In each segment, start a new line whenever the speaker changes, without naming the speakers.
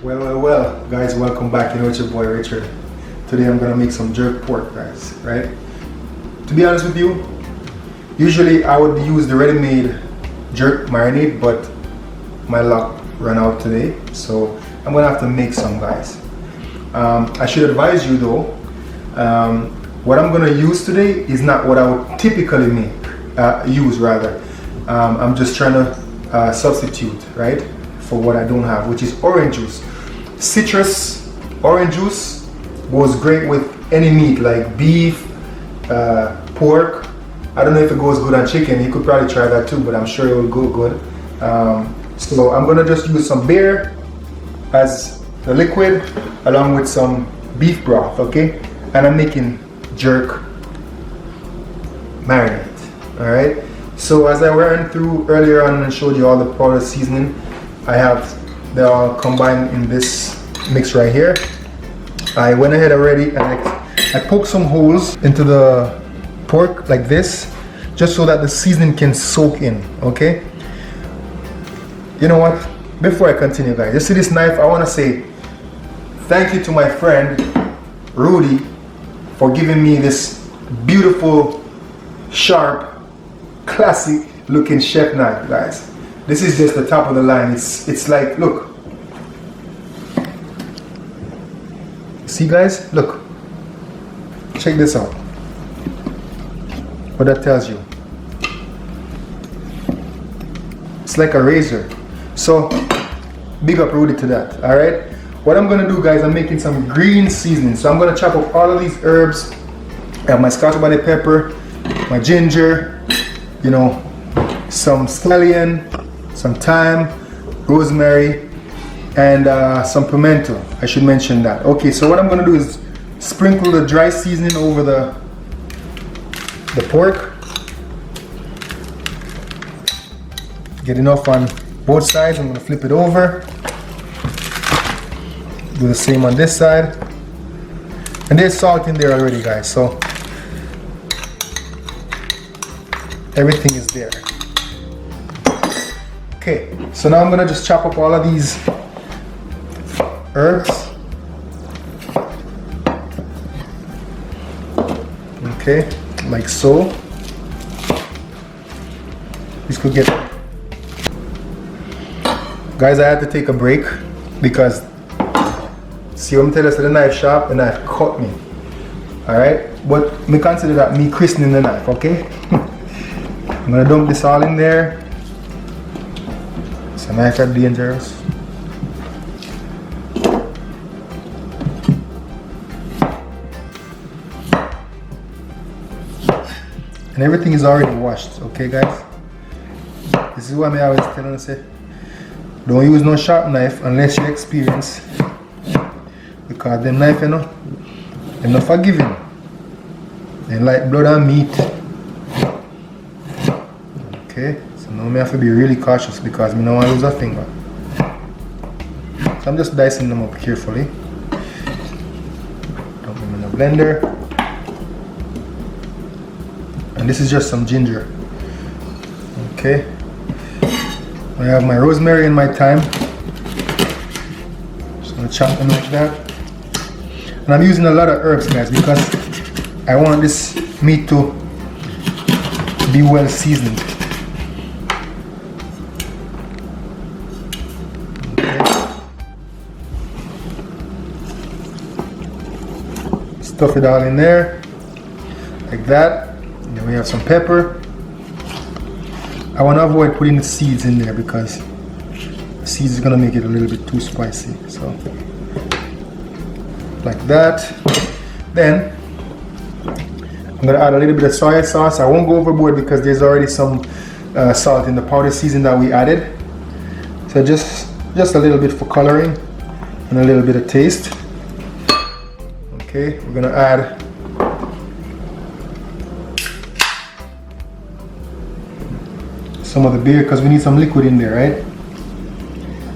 Well, guys, welcome back. You know, it's your boy Richard. Today I'm gonna make some jerk pork, guys, right? To be honest with you, usually I would use the ready-made jerk marinade, but my luck ran out today, so I'm gonna have to make some, guys. I should advise you though, what I'm gonna use today is not what I would typically use rather. I'm just trying to substitute, right, for what I don't have, which is orange juice. Citrus orange juice goes great with any meat like beef, pork. I don't know if it goes good on chicken. You could probably try that too, but I'm sure it will go good. So I'm gonna just use some beer as the liquid along with some beef broth, okay? And I'm making jerk marinade, all right? So as I ran through earlier on and showed you all the powder seasoning, they're all combined in this mix right here. I went ahead already and I poked some holes into the pork like this, just so that the seasoning can soak in, okay? You know what? Before I continue, guys, you see this knife? I want to say thank you to my friend Rudy for giving me this beautiful, sharp, classic looking chef knife, guys. This is just the top of the line. It's like, look. See, guys? Look. Check this out. What that tells you. It's like a razor. So, big up Rudy to that, alright? What I'm gonna do, guys, I'm making some green seasoning. So I'm gonna chop up all of these herbs. I have my Scotch bonnet pepper, my ginger, you know, some scallion, some thyme, rosemary, and some pimento. I should mention that. Okay, so what I'm gonna do is sprinkle the dry seasoning over the pork. Get enough on both sides. I'm gonna flip it over. Do the same on this side. And there's salt in there already, guys, so everything is there. Okay, so now I'm gonna just chop up all of these herbs. Okay, like so. This could get... Guys, I had to take a break because see what I'm telling you, the knife sharp, the knife cut me. Alright, but me consider that me christening the knife, okay? I'm gonna dump this all in there. It's a knife that's dangerous. And everything is already washed, okay, guys? This is what I always tell you, say, don't use no sharp knife unless you experience, because them knife, you know, they're not forgiving. They like blood and meat. Okay, so now I have to be really cautious because I don't want to lose a finger. So I'm just dicing them up carefully. Dump them in the blender. And this is just some ginger. Okay. I have my rosemary and my thyme. Just gonna chop them like that. And I'm using a lot of herbs, guys, because I want this meat to be well seasoned. Okay. Stuff it all in there, like that. And then we have some pepper. I want to avoid putting the seeds in there because the seeds is going to make it a little bit too spicy. So, like that. Then, I'm going to add a little bit of soy sauce. I won't go overboard because there's already some salt in the powder season that we added. So just a little bit for coloring and a little bit of taste. Okay, we're going to add some of the beer because we need some liquid in there, right?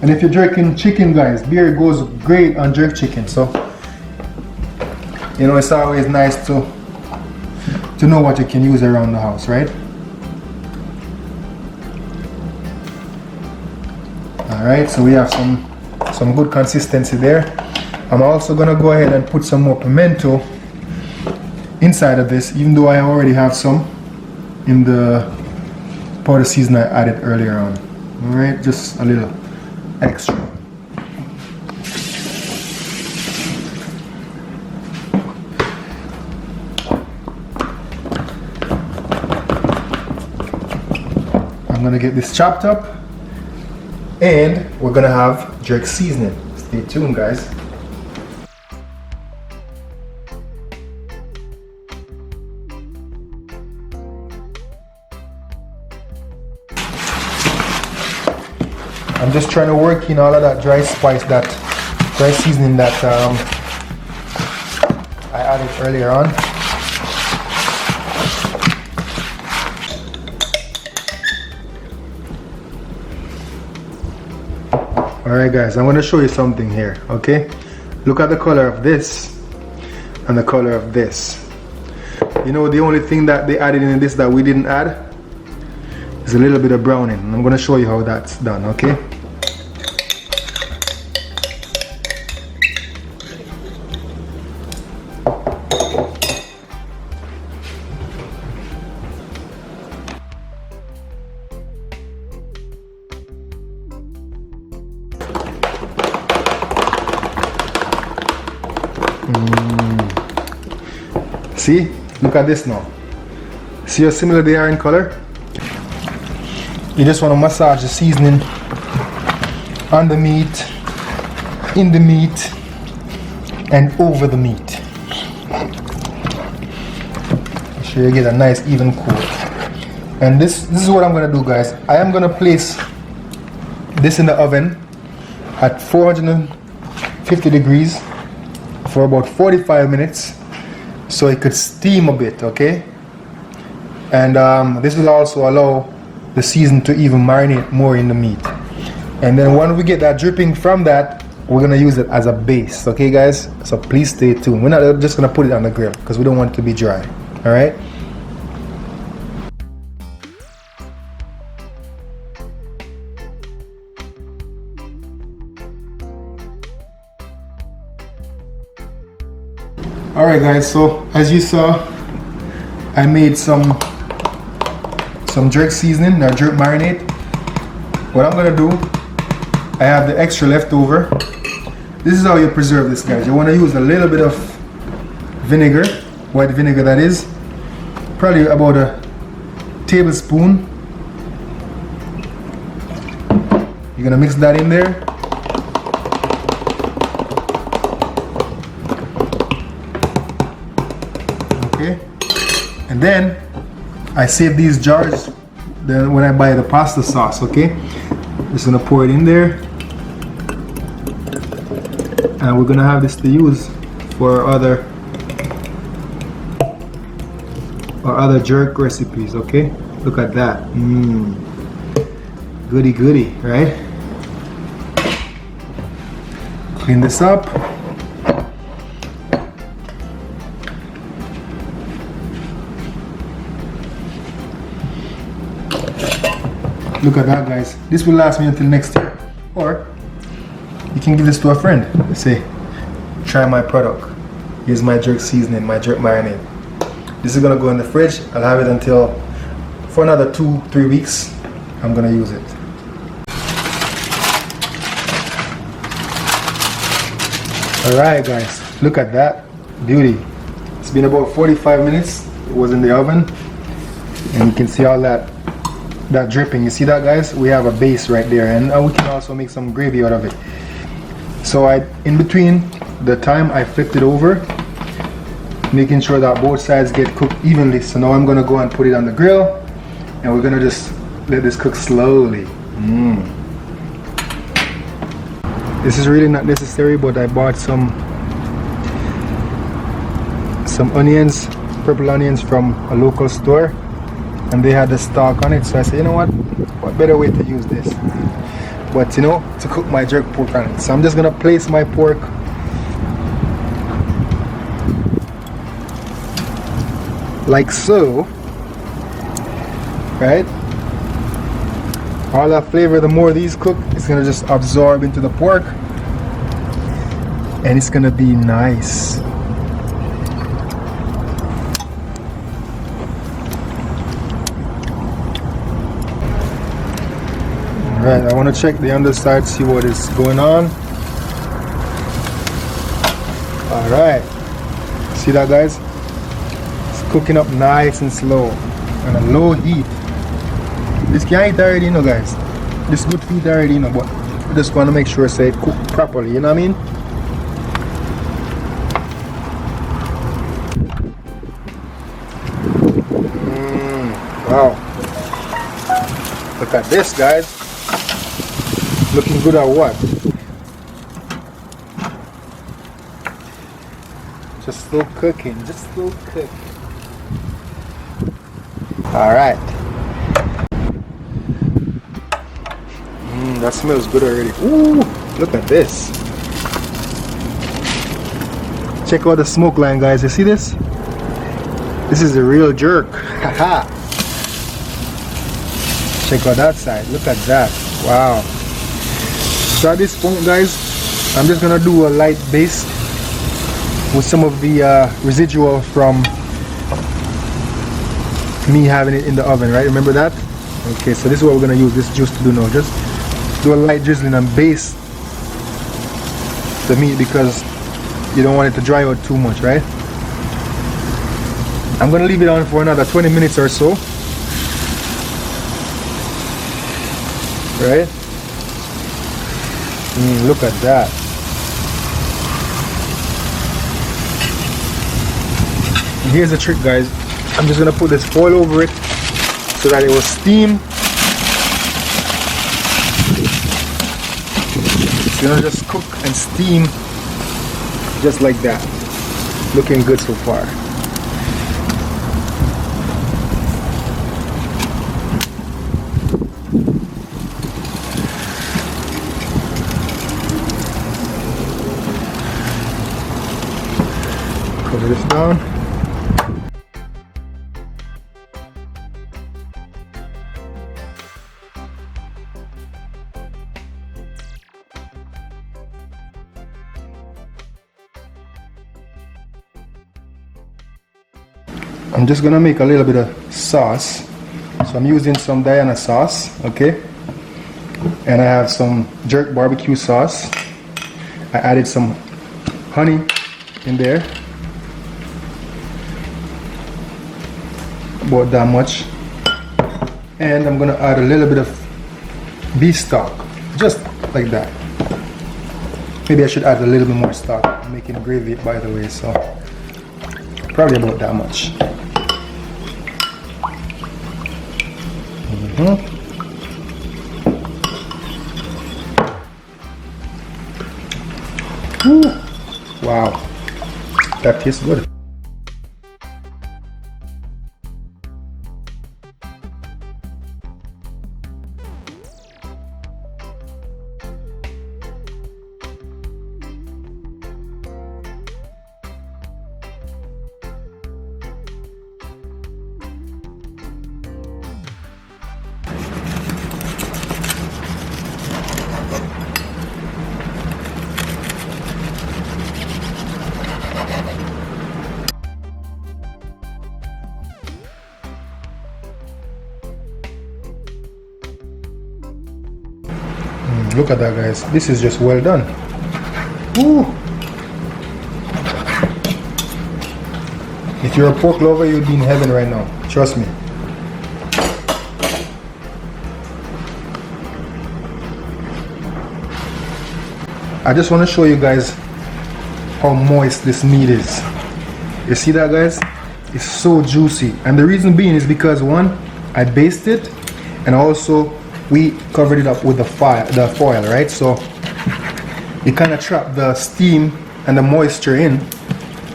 And if you're jerking chicken, guys, beer goes great on jerk chicken. So, you know, it's always nice to know what you can use around the house, right? All right, so we have some some good consistency there. I'm also gonna go ahead and put some more pimento inside of this, even though I already have some in the powder season I added earlier on. Alright, just a little extra. I'm gonna get this chopped up and we're gonna have jerk seasoning. Stay tuned, guys. I'm just trying to work in all of that dry spice, that dry seasoning that I added earlier on. Alright guys, I'm going to show you something here, okay? Look at the color of this and the color of this. You know, the only thing that they added in this that we didn't add is a little bit of browning. I'm going to show you how that's done, okay? See? Look at this now. See how similar they are in color? You just want to massage the seasoning on the meat, in the meat, and over the meat. Make sure you get a nice even coat. And this is what I'm going to do, guys. I am going to place this in the oven at 450 degrees for about 45 minutes. So it could steam a bit, okay? And this will also allow the season to even marinate more in the meat. And then when we get that dripping from that, we're gonna use it as a base, okay guys? So please stay tuned. We're not just gonna put it on the grill because we don't want it to be dry, all right? Alright guys, so as you saw, I made some jerk seasoning, or jerk marinade. What I'm gonna do, I have the extra left over. This is how you preserve this, guys. You want to use a little bit of vinegar, white vinegar that is, probably about a tablespoon. You're gonna mix that in there. Okay, and then I save these jars then when I buy the pasta sauce. Okay, just gonna pour it in there, and we're gonna have this to use for other jerk recipes. Okay, look at that. Goody goody, right? Clean this up. Look at that, guys. This will last me until next year. Or you can give this to a friend. Say, try my product. Here's my jerk seasoning, my jerk marinade. This is gonna go in the fridge. I'll have it until for another 2-3 weeks. I'm gonna use it. Alright guys, look at that beauty. It's been about 45 minutes. It was in the oven, and you can see all that dripping. You see that, guys? We have a base right there, and we can also make some gravy out of it. So in between the time, I flipped it over, making sure that both sides get cooked evenly. So now I'm gonna go and put it on the grill, and we're gonna just let this cook slowly. This is really not necessary, but I bought some onions, purple onions from a local store, and they had the stock on it, so I said, you know what better way to use this, but you know, to cook my jerk pork on it. So I'm just gonna place my pork like so, right? All that flavor, the more these cook, it's gonna just absorb into the pork, and it's gonna be nice. Alright, I want to check the underside, see what is going on. Alright, see that, guys? It's cooking up nice and slow on a low heat. This can't eat already, you know, guys. This good to eat already, you know, but I just want to make sure say it cooked properly, you know what I mean? Wow. Look at this, guys. Looking good or what? Just slow cooking, just slow cooking. Alright. That smells good already. Ooh, look at this. Check out the smoke line, guys. You see this? This is a real jerk. Haha. Check out that side. Look at that. Wow. So at this point, guys, I'm just gonna do a light baste with some of the residual from me having it in the oven, right? Remember that? Okay, so this is what we're gonna use this juice to do now. Just do a light drizzling and baste the meat because you don't want it to dry out too much, right? I'm gonna leave it on for another 20 minutes or so, right? Look at that. And here's the trick, guys. I'm just gonna put this foil over it so that it will steam. It's gonna just cook and steam just like that. Looking good so far. Cover this down. I'm just gonna make a little bit of sauce. So I'm using some Diana sauce, okay? And I have some jerk barbecue sauce. I added some honey in there. About that much. And I'm gonna add a little bit of beef stock, just like that. Maybe I should add a little bit more stock. I'm making gravy, by the way, so probably about that much. Ooh, wow, that tastes good. Look at that, guys. This is just well done. Ooh. If you're a pork lover, you'll be in heaven right now. Trust me. I just want to show you guys how moist this meat is. You see that, guys? It's so juicy. And the reason being is because, one, I basted it, and also we covered it up with the foil, right? So it kind of trapped the steam and the moisture in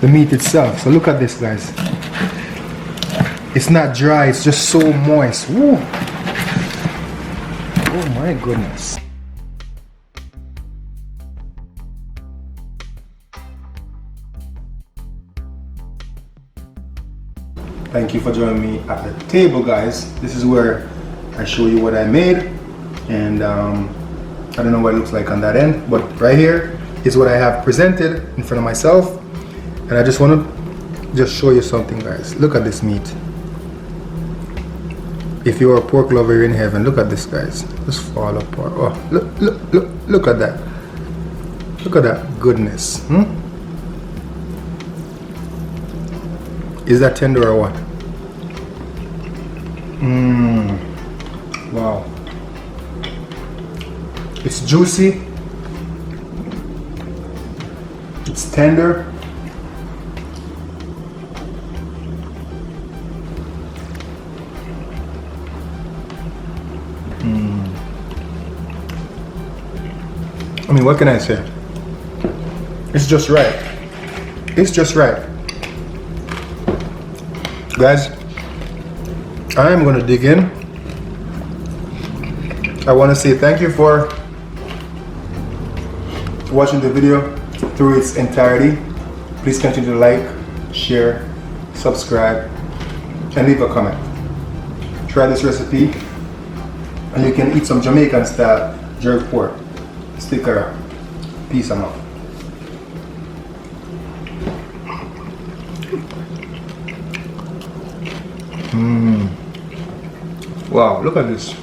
the meat itself. So look at this, guys. It's not dry, it's just so moist. Woo. Oh my goodness. Thank you for joining me at the table, guys. This is where I show you what I made, and I don't know what it looks like on that end, but right here is what I have presented in front of myself. And I just want to just show you something, guys. Look at this meat. If you're a pork lover, you're in heaven. Look at this, guys. Just fall apart. Oh, look at that. Look at that goodness. Is that tender or what? Wow. It's juicy. It's tender. I mean, what can I say? It's just right. It's just right. Guys, I am going to dig in. I want to say thank you for watching the video through its entirety. Please continue to like, share, subscribe, and leave a comment. Try this recipe and you can eat some Jamaican style jerk pork. Stick around. Peace and love. Wow, look at this.